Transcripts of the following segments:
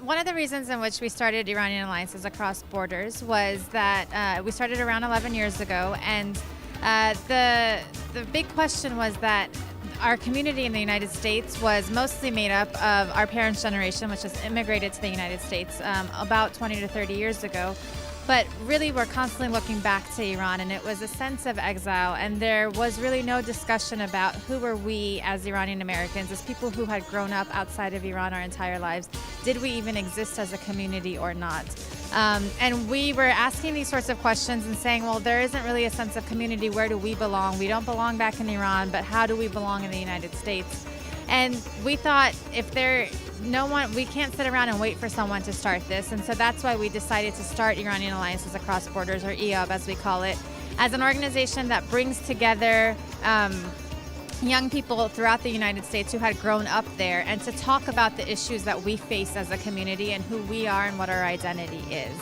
One of the reasons in which we started Iranian Alliances Across Borders was that we started around 11 years ago, and the big question was that our community in the United States was mostly made up of our parents' generation, which has immigrated to the United States about 20 to 30 years ago. But really, we're constantly looking back to Iran, and it was a sense of exile, and there was really no discussion about who were we as Iranian Americans, as people who had grown up outside of Iran our entire lives. Did we even exist as a community or not? And we were asking these sorts of questions and saying, well, there isn't really a sense of community. Where do we belong? We don't belong back in Iran, but how do we belong in the United States? And we thought, we can't sit around and wait for someone to start this. And so that's why we decided to start Iranian Alliances Across Borders, or IAAB as we call it, as an organization that brings together young people throughout the United States who had grown up there, and to talk about the issues that we face as a community and who we are and what our identity is.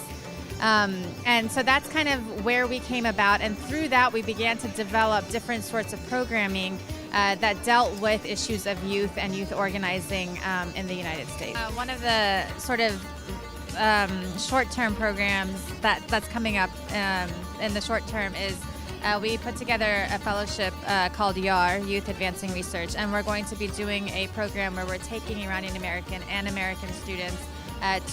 And so that's kind of where we came about, and through that we began to develop different sorts of programming that dealt with issues of youth and youth organizing in the United States. One of the sort of short-term programs that's coming up in the short term is we put together a fellowship called YAR, Youth Advancing Research, and we're going to be doing a program where we're taking Iranian American and American students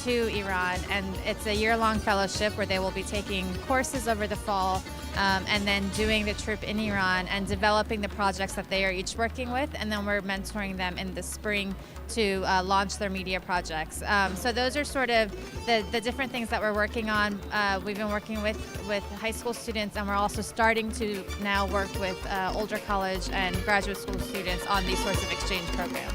to Iran, and it's a year-long fellowship where they will be taking courses over the fall and then doing the trip in Iran and developing the projects that they are each working with, and then we're mentoring them in the spring to launch their media projects. So those are sort of the different things that we're working on. We've been working with high school students, and we're also starting to now work with older college and graduate school students on these sorts of exchange programs.